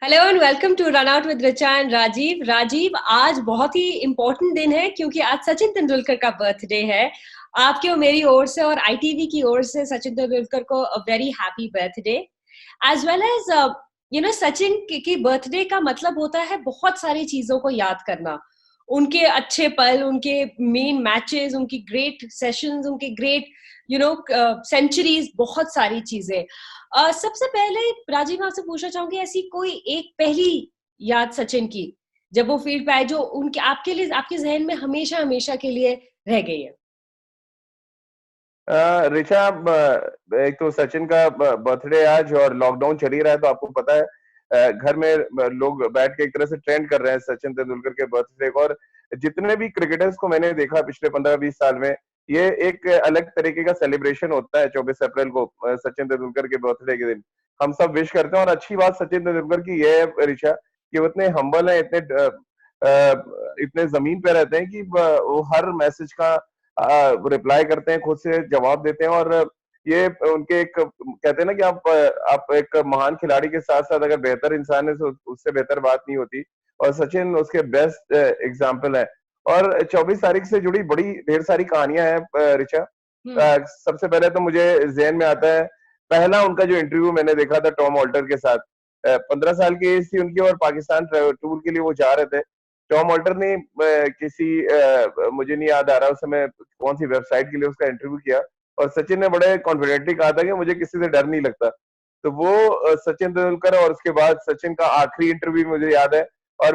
Hello and welcome to run out with Richa and Rajeev. Rajeev, आज बहुत ही important दिन है क्योंकि आज सचिन तेंदुलकर का बर्थडे है। आपके और मेरी ओर से और आईटीवी की ओर से सचिन तेंदुलकर को a very happy birthday. As well as Sachin की बर्थडे का मतलब होता है बहुत सारी चीजों को याद करना। उनके अच्छे पल, उनके मेन मैचेस, उनकी ग्रेट सेशंस, उनके ग्रेट सेंचुरीज, बहुत सारी चीजें। सबसे पहले राजीव, मैं आपसे पूछना चाहूंगी, ऐसी कोई एक पहली याद सचिन की जब वो फील्ड पे आए जो उनके आपके लिए आपके जहन में हमेशा हमेशा के लिए रह गई है। ऋचा, एक तो सचिन का बर्थडे आज और लॉकडाउन चल ही रहा है, तो आपको पता है घर में लोग बैठ के एक तरह से ट्रेंड कर रहे हैं सचिन तेंदुलकर के बर्थडे को। और जितने भी क्रिकेटर्स को मैंने देखा पिछले 15-20 साल में, ये एक अलग तरीके का सेलिब्रेशन होता है 24 अप्रैल को, सचिन तेंदुलकर के बर्थडे के दिन हम सब विश करते हैं। और अच्छी बात सचिन तेंदुलकर की ये है ऋचा, कि वो इतने हम्बल है, इतने जमीन पे रहते हैं कि वो हर मैसेज का रिप्लाई करते हैं, खुद से जवाब देते हैं। और ये उनके एक कहते हैं ना कि आप एक महान खिलाड़ी के साथ साथ अगर बेहतर इंसान है तो उससे बेहतर बात नहीं होती। और सचिन उसके बेस्ट एग्जाम्पल है। और 24 तारीख से जुड़ी बड़ी ढेर सारी कहानियां हैं ऋचा। हम्म। सबसे पहले तो मुझे जहन में आता है पहला उनका जो इंटरव्यू मैंने देखा था टॉम ऑल्टर के साथ। 15 साल की एज थी उनकी और पाकिस्तान टूर के लिए वो जा रहे थे। टॉम ऑल्टर ने मुझे नहीं याद आ रहा उस समय कौन सी वेबसाइट के लिए उसका इंटरव्यू किया। और सचिन ने बड़े कॉन्फिडेंटली कहा था कि मुझे किसी से डर नहीं लगता। तो वो सचिन तेंदुलकर, और उसके बाद सचिन का आखिरी इंटरव्यू मुझे याद है। और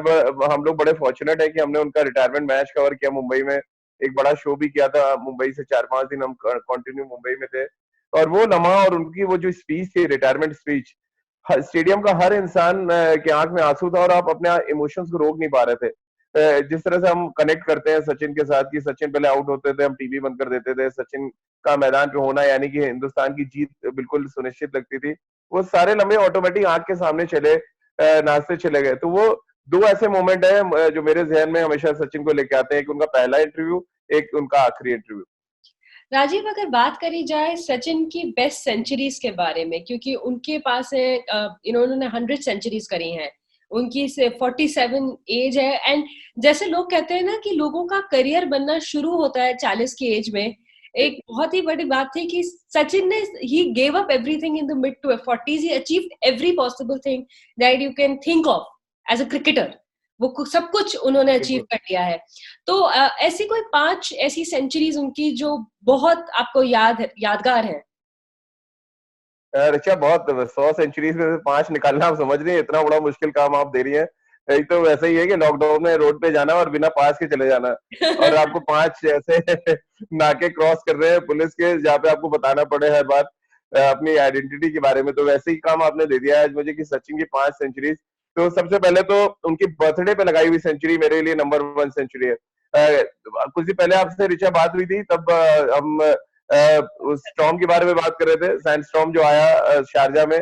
हम लोग बड़े फॉर्चुनेट है कि हमने उनका रिटायरमेंट मैच कवर किया मुंबई में। एक बड़ा शो भी किया था मुंबई से, 4-5 दिन हम कंटिन्यू मुंबई में थे। और वो लम्हा और उनकी वो जो स्पीच थी, रिटायरमेंट स्पीच, स्टेडियम का हर इंसान के आंख में आंसू था और आप अपने इमोशंस को रोक नहीं पा रहे थे। जिस तरह से हम कनेक्ट करते हैं सचिन के साथ, कि सचिन पहले आउट होते थे हम टीवी बंद कर देते थे, सचिन का मैदान पे होना यानी कि हिंदुस्तान की जीत बिल्कुल सुनिश्चित लगती थी। वो सारे लम्हे ऑटोमेटिक आंख के सामने चले, नाचते चले गए। तो वो दो ऐसे मोमेंट है जो मेरे जहन में हमेशा सचिन को लेके आते हैं, कि उनका पहला इंटरव्यू, एक उनका आखिरी इंटरव्यू। राजीव, अगर बात करी जाए सचिन की बेस्ट सेंचुरीज के बारे में, क्योंकि उनके पास है इन्होंने 100 सेंचुरीज करी हैं। उनकी से 47 एज है। एंड जैसे लोग कहते हैं ना कि लोगों का करियर बनना शुरू होता है 40 की एज में, एक बहुत ही बड़ी बात थी कि सचिन ने he gave up everything in the mid to 40s। He achieved every possible thing that you can think of as a cricketer. वो सब कुछ उन्होंने अचीव बिल्कुल। कर लिया है। तो ऐसी कोई 5 ऐसी सेंचुरीज उनकी जो बहुत आपको यादगार है। ऋचा, बहुत 100 सेंचुरीज में से 5 निकालना आप समझ रही है, इतना बड़ा मुश्किल काम आप दे रही है। एक तो वैसे ही है कि लॉकडाउन में रोड पे जाना और बिना पास के चले जाना, और आपको 5 ऐसे नाके क्रॉस कर रहे हैं पुलिस के, जहाँ पे आपको बताना पड़े हर बात अपनी आइडेंटिटी के बारे में। तो वैसे ही काम आपने दे दिया है आज मुझे, कि सचिन की 5 सेंचुरीज। तो सबसे पहले तो उनकी बर्थडे पे लगाई हुई सेंचुरी मेरे लिए नंबर 1 सेंचुरी है। कुछ दिन पहले आपसे ऋचा बात हुई थी, तब हम उस स्टॉर्म के बारे में बात कर रहे थे, सैंड स्टॉर्म जो आया शारजा में।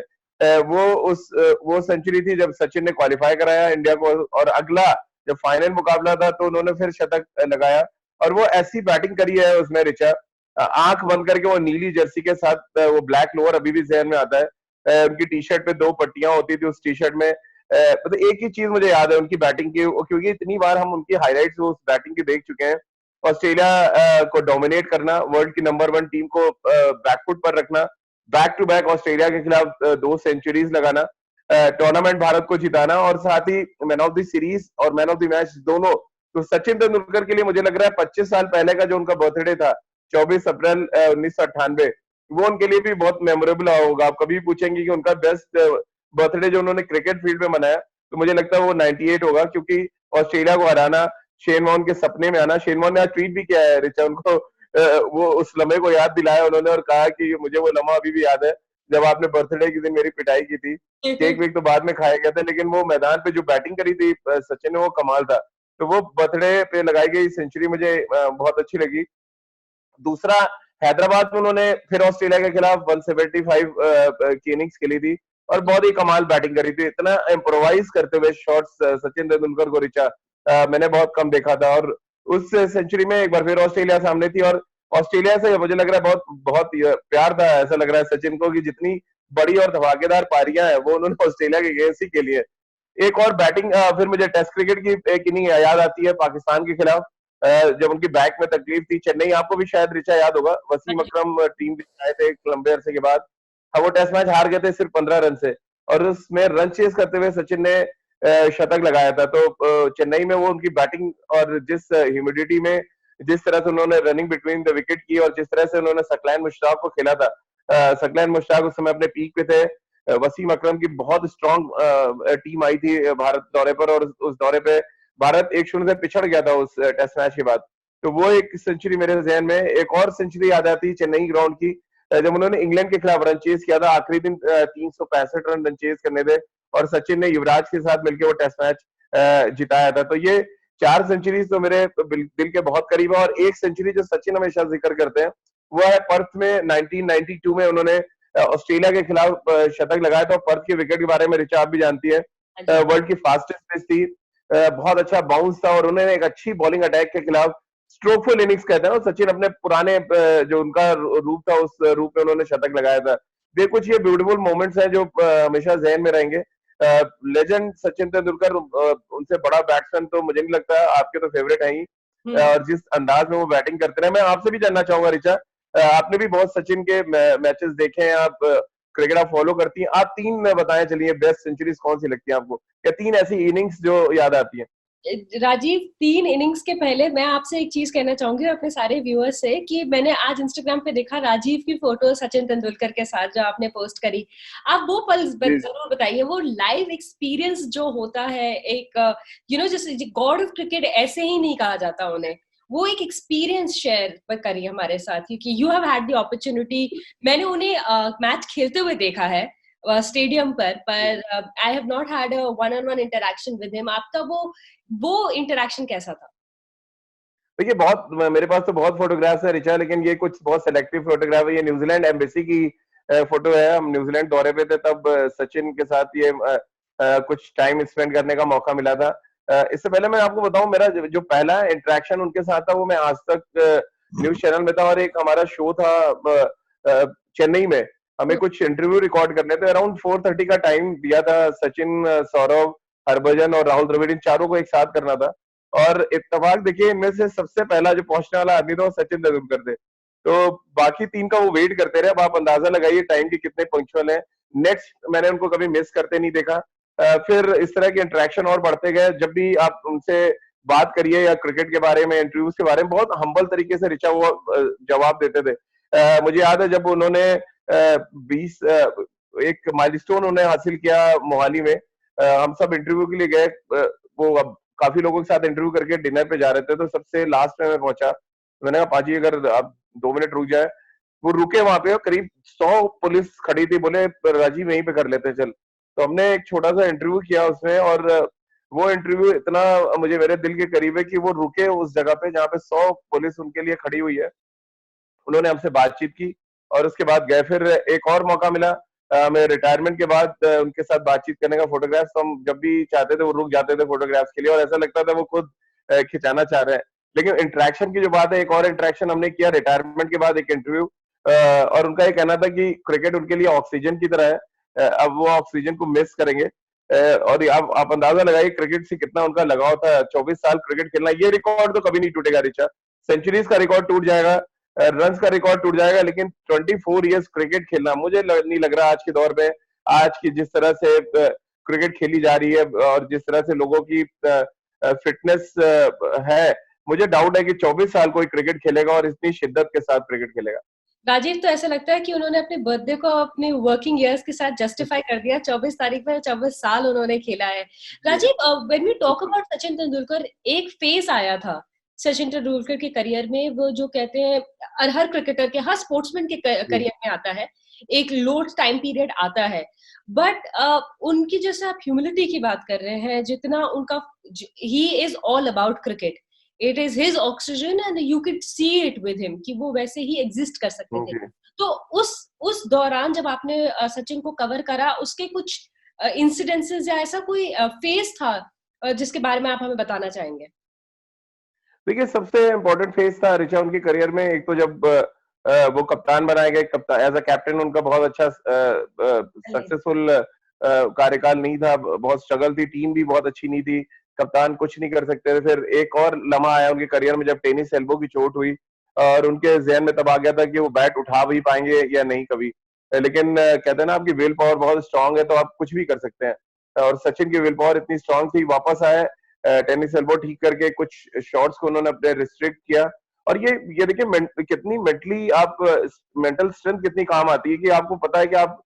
वो सेंचुरी थी जब सचिन ने क्वालिफाई कराया इंडिया को, और अगला जब फाइनल मुकाबला था तो उन्होंने फिर शतक लगाया। और वो ऐसी बैटिंग करी है उसमें ऋचा, आंख बंद करके, वो नीली जर्सी के साथ, वो ब्लैक लोअर अभी भी जहन में आता है। उनकी टी शर्ट पे 2 पट्टियां होती थी उस टी शर्ट में। मतलब एक ही चीज मुझे याद है उनकी बैटिंग की, क्योंकि इतनी बार हम उनकी हाईलाइट्स उस बैटिंग की देख चुके हैं। ऑस्ट्रेलिया को डोमिनेट करना, वर्ल्ड की नंबर 1 टीम को बैकफुट पर रखना, बैक टू बैक ऑस्ट्रेलिया के खिलाफ 2 सेंचुरीज लगाना, टूर्नामेंट भारत को जिताना, और साथ ही मैन ऑफ द सीरीज और मैन ऑफ द मैच दोनों। तो सचिन तेंदुलकर के लिए मुझे लग रहा है 25 साल पहले का जो उनका बर्थडे था, 24 अप्रैल 1998, वो उनके लिए भी बहुत मेमोरेबल होगा। आप कभी पूछेंगे कि उनका बेस्ट बर्थडे जो उन्होंने क्रिकेट फील्ड में मनाया, तो मुझे लगता है वो 98 होगा, क्योंकि ऑस्ट्रेलिया को हराना, शेन वॉर्न के सपने में आना। शेन वॉर्न ने आज ट्वीट भी किया है ऋचा, उनको वो उस लम्हे को याद दिलाया उन्होंने, और कहा कि मुझे वो लम्हा अभी भी याद है जब आपने बर्थडे के दिन मेरी पिटाई की थी। केक वेक तो बाद में खाया गया था, लेकिन वो मैदान पे जो बैटिंग करी थी सचिन ने, वो कमाल था। तो वो बर्थडे पे लगाई गई सेंचुरी मुझे बहुत अच्छी लगी। दूसरा, हैदराबाद में उन्होंने फिर ऑस्ट्रेलिया के खिलाफ 175 की इनिंग्स खेली थी, और बहुत ही कमाल बैटिंग करी थी। इतना इम्प्रोवाइज करते हुए शॉट्स सचिन तेंदुलकर को ऋचा मैंने बहुत कम देखा था। और उस सेंचुरी में एक बार फिर ऑस्ट्रेलिया सामने थी, और ऑस्ट्रेलिया से मुझे लग रहा है बहुत बहुत प्यार था, ऐसा लग रहा है सचिन को, कि जितनी बड़ी और धमाकेदार पारियां हैं वो उन्होंने ऑस्ट्रेलिया के अगेंस्ट ही खेली है। एक और बैटिंग, फिर मुझे टेस्ट क्रिकेट की एक इनिंग याद आती है पाकिस्तान के खिलाफ, जब उनकी बैक में तकलीफ थी चेन्नई, आपको भी शायद रिचा याद होगा, वसीम अकरम टीम आए थे एक लंबे अरसे के बाद। हाँ, वो टेस्ट मैच हार गए थे सिर्फ 15 रन से, और उसमें रन चेस करते हुए सचिन ने शतक लगाया था। तो चेन्नई में वो उनकी बैटिंग, और जिस ह्यूमिडिटी में जिस तरह से उन्होंने रनिंग बिटवीन द विकेट की, और जिस तरह से उन्होंने सकलैन मुश्ताक को खेला था, सकलैन मुश्ताक उस समय अपने पीक पे थे, वसीम अकरम की बहुत स्ट्रांग टीम आई थी भारत दौरे पर, और उस दौरे पे भारत 1-0 से पिछड़ गया था उस टेस्ट मैच के बाद। तो वो एक सेंचुरी मेरे जहन में। एक और सेंचुरी याद आती है चेन्नई ग्राउंड की, जब उन्होंने इंग्लैंड के खिलाफ रन चेज किया था, आखिरी दिन 365 रन चेज करने थे, और सचिन ने युवराज के साथ मिलकर वो टेस्ट मैच जिताया था। तो ये 4 सेंचुरीज तो मेरे दिल के बहुत करीब है। और एक सेंचुरी जो सचिन हमेशा जिक्र करते हैं, वो है पर्थ में 1992 में उन्होंने ऑस्ट्रेलिया के खिलाफ शतक लगाया था। पर्थ के विकेट के बारे में रिचा आप भी जानती है, वर्ल्ड की फास्टेस्ट पिच थी, बहुत अच्छा बाउंस था, और उन्होंने एक अच्छी बॉलिंग अटैक के खिलाफ स्ट्रोकफुल इनिंग्स कहते हैं, सचिन अपने पुराने जो उनका रूप था उस रूप में उन्होंने शतक लगाया था। ये कुछ ये ब्यूटीफुल मोमेंट्स हैं जो हमेशा जहन में रहेंगे। लेजेंड सचिन तेंदुलकर, उनसे बड़ा बैट्समैन तो मुझे नहीं लगता, आपके तो फेवरेट है ही। और जिस अंदाज में वो बैटिंग करते रहे, मैं आपसे भी जानना चाहूंगा रिचा, आपने भी बहुत सचिन के मैचेस देखे हैं, आप क्रिकेट आप फॉलो करती हैं, आप 3 बताएं चलिए बेस्ट सेंचुरीज कौन सी लगती है आपको, या 3 ऐसी इनिंग्स जो याद आती है। राजीव, 3 इनिंग्स के पहले मैं आपसे एक चीज कहना चाहूंगी अपने सारे व्यूअर्स से, कि मैंने आज इंस्टाग्राम पे देखा राजीव की फोटो सचिन तेंदुलकर के साथ जो आपने पोस्ट करी। आप वो पल जरूर बताइए, वो लाइव एक्सपीरियंस जो होता है, एक जैसे गॉड ऑफ क्रिकेट ऐसे ही नहीं कहा जाता उन्हें, वो एक एक्सपीरियंस शेयर करिए हमारे साथ, क्योंकि you have had the opportunity. मैंने उन्हें मैच खेलते हुए देखा है स्टेडियम पर I have not had a one on one interaction with him. आपका वो इंटरेक्शन कैसा था? देखिए, बहुत मेरे पास तो बहुत फोटोग्राफ्स है रिचा, लेकिन ये कुछ बहुत सेलेक्टिव फोटोग्राफ है। ये न्यूजीलैंड एम्बेसी की फोटो है, हम न्यूजीलैंड दौरे पे थे, तब सचिन के साथ ये कुछ टाइम स्पेंड करने का मौका मिला था। इससे पहले मैं आपको बताऊं, मेरा जो पहला इंटरेक्शन उनके साथ था, वो मैं आज तक न्यूज चैनल में था, और एक हमारा शो था चेन्नई में, हमें कुछ इंटरव्यू रिकॉर्ड करने थे। अराउंड 4:30 का टाइम दिया था, सचिन, सौरभ, हरभजन और राहुल द्रविड़, इन चारों को एक साथ करना था। और इत्तेफाक देखिए, इनमें से सबसे पहला जो पहुंचने वाला आदमी था वो सचिन तेंदुलकर थे। तो बाकी 3 का वो वेट करते रहे। अब आप अंदाजा लगाइए टाइम के कितने पंक्चुअल हैं। नेक्स्ट मैंने उनको कभी मिस करते नहीं देखा। फिर इस तरह के इंटरेक्शन और बढ़ते गए। जब भी आप उनसे बात करिए या क्रिकेट के बारे में, इंटरव्यूज के बारे में, बहुत हम्बल तरीके से रिचा वो जवाब देते थे। मुझे याद है जब उन्होंने 20 एक माइलस्टोन उन्होंने हासिल किया मोहाली में, हम सब इंटरव्यू के लिए गए। वो अब काफी लोगों के साथ इंटरव्यू करके डिनर पे जा रहे थे, तो सबसे लास्ट में मैं पहुंचा। मैंने कहा, पाजी अगर आप 2 मिनट रुक जाए। वो रुके वहां पे, करीब 100 पुलिस खड़ी थी, बोले राजीव यहीं पे कर लेते हैं, चल। तो हमने एक छोटा सा इंटरव्यू किया उसमें, और वो इंटरव्यू इतना मुझे मेरे दिल के करीब है कि वो रुके उस जगह पे जहाँ पे 100 पुलिस उनके लिए खड़ी हुई है। उन्होंने हमसे बातचीत की, और उसके बाद गए। फिर एक और मौका मिला हमें रिटायरमेंट के बाद उनके साथ बातचीत करने का, फोटोग्राफ्स। तो हम जब भी चाहते थे वो रुक जाते थे फोटोग्राफ्स के लिए, और ऐसा लगता था वो खुद खिंचाना चाह रहे हैं। लेकिन इंटरेक्शन की जो बात है, एक और इंटरेक्शन हमने किया रिटायरमेंट के बाद, एक इंटरव्यू, और उनका ये कहना था कि क्रिकेट उनके लिए ऑक्सीजन की तरह है, अब वो ऑक्सीजन को मिस करेंगे। और आप अंदाजा लगाइए क्रिकेट से कितना उनका लगाव था। 24 साल क्रिकेट खेलना, ये रिकॉर्ड तो कभी नहीं टूटेगा रिचा। सेंचुरीज का रिकॉर्ड टूट जाएगा, रन का रिकॉर्ड टूट जाएगा, लेकिन 24 इयर्स क्रिकेट खेलना, मुझे नहीं लग रहा आज के दौर में, आज की जिस तरह से क्रिकेट खेली जा रही है, और जिस तरह से लोगों की फिटनेस है, मुझे डाउट है कि 24 साल कोई क्रिकेट खेलेगा और इतनी शिद्दत के साथ क्रिकेट खेलेगा। राजीव, तो ऐसा लगता है कि उन्होंने अपने बर्थडे को अपने वर्किंग इयर्स के साथ जस्टिफाई कर दिया। 24 तारीख में 24 साल उन्होंने खेला है। Rajeev, when we talk about Sachin Tendulkar, एक फेज आया था सचिन तेंदुलकर के करियर में, वो जो कहते हैं हर क्रिकेटर के, हर स्पोर्ट्समैन के करियर में आता है, एक लो टाइम पीरियड आता है। बट उनकी, जैसे आप ह्यूमिलिटी की बात कर रहे हैं, जितना उनका, he is all about cricket, it is his oxygen and you can see it with him, कि वो वैसे ही एग्जिस्ट कर सकते थे। तो उस दौरान जब आपने सचिन को कवर करा, उसके कुछ इंसिडेंसेस या ऐसा कोई फेज था जिसके बारे में आप हमें बताना चाहेंगे? देखिए, सबसे इम्पोर्टेंट फेज था ऋचा उनके करियर में, एक तो जब वो कप्तान बनाए गए, कप्तान एज अ कैप्टन उनका बहुत अच्छा सक्सेसफुल कार्यकाल नहीं था, बहुत स्ट्रगल थी, टीम भी बहुत अच्छी नहीं थी, कप्तान कुछ नहीं कर सकते थे। फिर एक और लम्हा आया उनके करियर में जब टेनिस एल्बो की चोट हुई, और उनके जहन में तब आ गया था कि वो बैट उठा भी पाएंगे या नहीं कभी। लेकिन कहते हैं ना, आपकी विल पावर बहुत स्ट्रांग है तो आप कुछ भी कर सकते हैं, और सचिन की विल पावर इतनी स्ट्रांग थी, वापस आए, टेनिस एल्बो ठीक करके कुछ शॉट्स को उन्होंने अपने रिस्ट्रिक्ट किया। और ये देखिए कितनी मेंटली आप, मेंटल स्ट्रेंथ कितनी काम आती है कि आपको पता है कि आप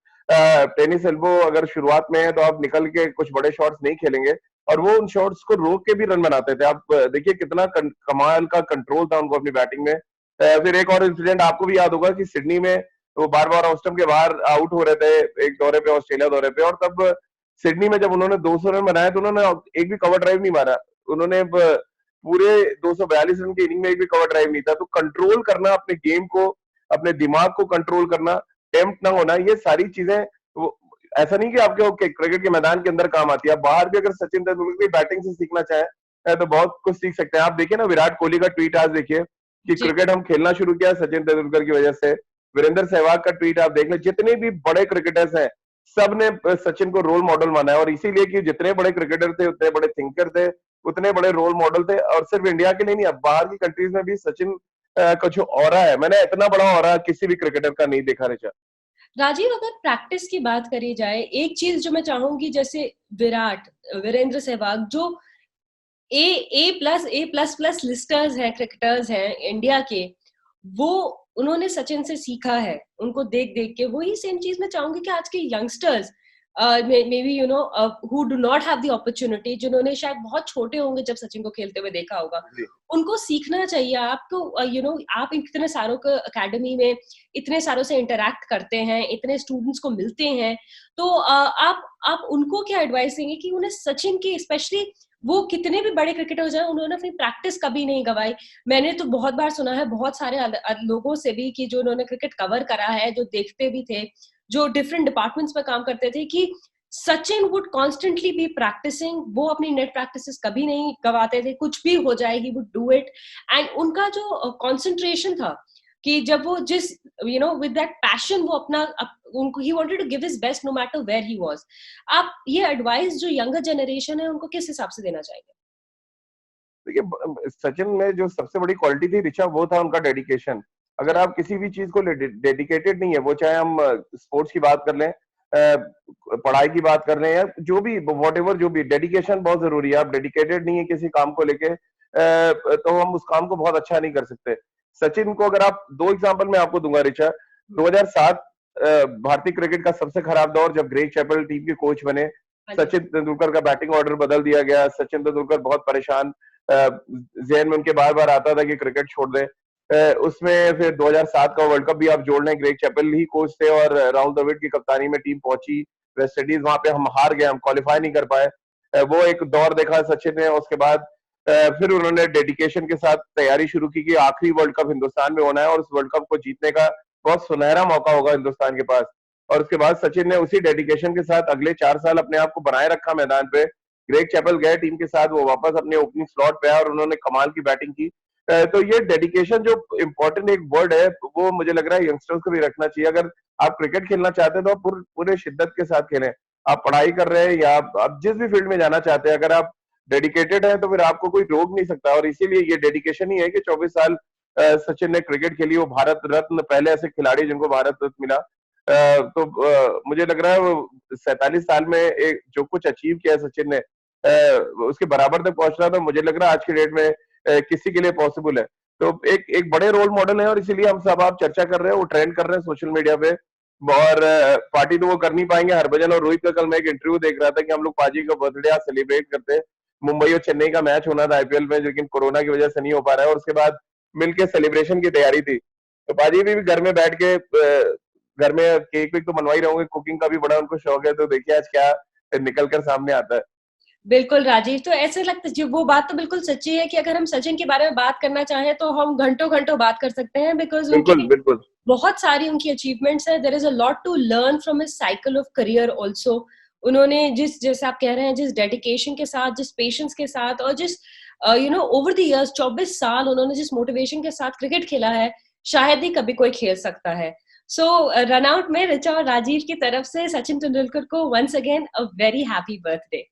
टेनिस एल्बो अगर शुरुआत में है तो आप निकल के कुछ बड़े शॉट्स नहीं खेलेंगे, और वो उन शॉट्स को रोक के भी रन बनाते थे। आप देखिए कितना कमाल का कंट्रोल था उनको अपनी बैटिंग में। फिर एक और इंसिडेंट आपको भी याद होगा कि सिडनी में वो बार बार ऑस्टम के बाहर आउट हो रहे थे एक दौरे पे, ऑस्ट्रेलिया दौरे पे, और तब सिडनी में जब उन्होंने 200 रन बनाए तो उन्होंने एक भी कवर ड्राइव नहीं मारा। उन्होंने पूरे 242 रन की इनिंग में एक भी कवर ड्राइव नहीं था। तो कंट्रोल करना अपने गेम को, अपने दिमाग को कंट्रोल करना, टेम्प्ट ना होना, ये सारी चीजें ऐसा नहीं कि आपके क्रिकेट के मैदान के अंदर काम आती है। आप बाहर भी अगर सचिन तेंदुलकर की बैटिंग से सीखना चाहें तो बहुत कुछ सीख सकते हैं। आप देखिए ना, विराट कोहली का ट्वीट आज देखिए कि क्रिकेट हम खेलना शुरू किया सचिन तेंदुलकर की वजह से। वीरेंद्र सहवाग का ट्वीट आप देख लें, जितने भी बड़े क्रिकेटर्स हैं सब ने सचिन को रोल मॉडल माना है, और इसीलिए कि जितने बड़े क्रिकेटर थे उतने बड़े थिंकर थे, उतने बड़े रोल मॉडल थे। और सिर्फ इंडिया के लिए नहीं, अब बाहर की कंट्रीज में भी सचिन का जो ऑरा है, मैंने इतना बड़ा ऑरा किसी भी क्रिकेटर का नहीं देखा रिचा। राजीव, अगर प्रैक्टिस की बात करी जाए, एक चीज जो मैं चाहूंगी, जैसे विराट, वीरेंद्र सहवाग, जो ए प्लस लिस्टर्स हैं, क्रिकेटर्स हैं इंडिया के, वो उन्होंने सचिन से सीखा है, उनको देख देख के। वही सेम चीज मैं चाहूंगी कि आज के youngsters, may be who do not have the opportunity, जिन्होंने शायद बहुत छोटे होंगे जब सचिन को खेलते हुए देखा होगा, उनको सीखना चाहिए। आपको आप इतने सारों के एकेडमी में इतने सारों से इंटरेक्ट करते हैं, इतने स्टूडेंट्स को मिलते हैं, तो आप उनको क्या एडवाइस देंगे कि उन्हें सचिन की, स्पेशली वो कितने भी बड़े क्रिकेटर हो जाए, उन्होंने अपनी प्रैक्टिस कभी नहीं गवाई। मैंने तो बहुत बार सुना है बहुत सारे लोगों से भी कि जो उन्होंने क्रिकेट कवर करा है, जो देखते भी थे, जो डिफरेंट डिपार्टमेंट्स में काम करते थे, कि Sachin would constantly be practising. वो अपनी नेट प्रैक्टिसेस कभी नहीं गवाते थे, कुछ भी हो जाए he would do it. And उनका जो कंसंट्रेशन था, कि जब वो जिस विद दैट पैशन, वो अपना उनको, he wanted to give his best no matter where he was. आप ये एडवाइस जो यंगर जनरेशन है उनको किस हिसाब से देना चाहेंगे? देखिए, सचिन में जो सबसे बड़ी क्वालिटी थी रिचा, वो था उनका डेडिकेशन। अगर आप किसी भी चीज को डेडिकेटेड नहीं है, वो चाहे हम स्पोर्ट्स की बात कर लें, पढ़ाई की बात कर लें, या जो भी वॉट एवर, जो भी, डेडिकेशन बहुत जरूरी है। आप डेडिकेटेड नहीं है किसी काम को लेके, तो हम उस काम को बहुत अच्छा नहीं कर सकते। सचिन को अगर आप दो एग्जांपल मैं आपको दूंगा रिचा। 2007 भारतीय क्रिकेट का सबसे खराब दौर, जब ग्रेग चैपल टीम के कोच बने, सचिन तेंदुलकर का बैटिंग ऑर्डर बदल दिया गया, सचिन तेंदुलकर बहुत परेशान, जहन में उनके बार बार आता था कि क्रिकेट छोड़ दे। उसमें फिर 2007 का वर्ल्ड कप भी आप जोड़ लें, ग्रेग चैपल ही कोच थे और राहुल द्रविड़ की कप्तानी में टीम पहुंची वेस्ट इंडीज। वहां पे हम हार गए, हम क्वालिफाई नहीं कर पाए। वो एक दौर देखा सचिन ने। उसके बाद फिर उन्होंने डेडिकेशन के साथ तैयारी शुरू की कि आखिरी वर्ल्ड कप हिंदुस्तान में होना है और उस वर्ल्ड कप को जीतने का बहुत सुनहरा मौका होगा हिंदुस्तान के पास। और उसके बाद सचिन ने उसी डेडिकेशन के साथ अगले 4 साल अपने आप को बनाए रखा मैदान पे। ग्रेग चैपल गए टीम के साथ, वो वापस अपने ओपनिंग स्लॉट पे आए और उन्होंने कमाल की बैटिंग की। तो ये डेडिकेशन जो इम्पोर्टेंट एक वर्ड है, वो मुझे लग रहा है यंगस्टर्स को भी रखना चाहिए। अगर आप क्रिकेट खेलना चाहते हैं तो आप पूरे शिद्दत के साथ खेलें। आप पढ़ाई कर रहे हैं या आप जिस भी फील्ड में जाना चाहते हैं, अगर आप डेडिकेटेड है तो फिर आपको कोई रोक नहीं सकता। और इसीलिए ये डेडिकेशन ही है कि 24 साल सचिन ने क्रिकेट खेली। वो भारत रत्न, पहले ऐसे खिलाड़ी जिनको भारत रत्न मिला। मुझे लग रहा है वो 47 साल में एक जो कुछ अचीव किया है सचिन ने, उसके बराबर तक पहुंचना, तो मुझे लग रहा है आज की डेट में किसी के लिए पॉसिबल है। तो एक एक बड़े रोल मॉडल है, और इसीलिए हम सब आप चर्चा कर रहे हैं, वो ट्रेंड कर रहे हैं सोशल मीडिया पे। और पार्टी तो वो कर नहीं पाएंगे। हरभजन और रोहित का कल मैं एक इंटरव्यू देख रहा था कि हम लोग पाजी का बर्थडे आज सेलिब्रेट करते हैं। मुंबई और चेन्नई का मैच होना था आईपीएल में, लेकिन कोरोना की वजह से नहीं हो पा रहा है। और उसके बाद मिलके सेलिब्रेशन की तैयारी थी। तो पाजी भी घर में बैठ के घर में केक वेक तो बनवा ही रहोगे, कुकिंग का भी बड़ा उनको शौक है। तो देखिए आज क्या निकल कर सामने आता है। बिल्कुल राजीव, तो ऐसे लगता है, वो बात तो बिल्कुल सच्ची है कि अगर हम सचिन के बारे में बात करना चाहें तो हम घंटों घंटों बात कर सकते हैं, बिकॉज बिल्कुल उनकी बिल्कुल बहुत सारी उनकी अचीवमेंट्स है। There is a lot to learn from his cycle of career also. उन्होंने जैसे आप कह रहे हैं, जिस डेडिकेशन के साथ, जिस पेशेंस के साथ, और जिस ओवर द इयर्स 24 साल उन्होंने जिस मोटिवेशन के साथ क्रिकेट खेला है, शायद ही कभी कोई खेल सकता है। सो रन आउट में ऋचा और राजीव की तरफ से सचिन तेंदुलकर को once again a very happy birthday.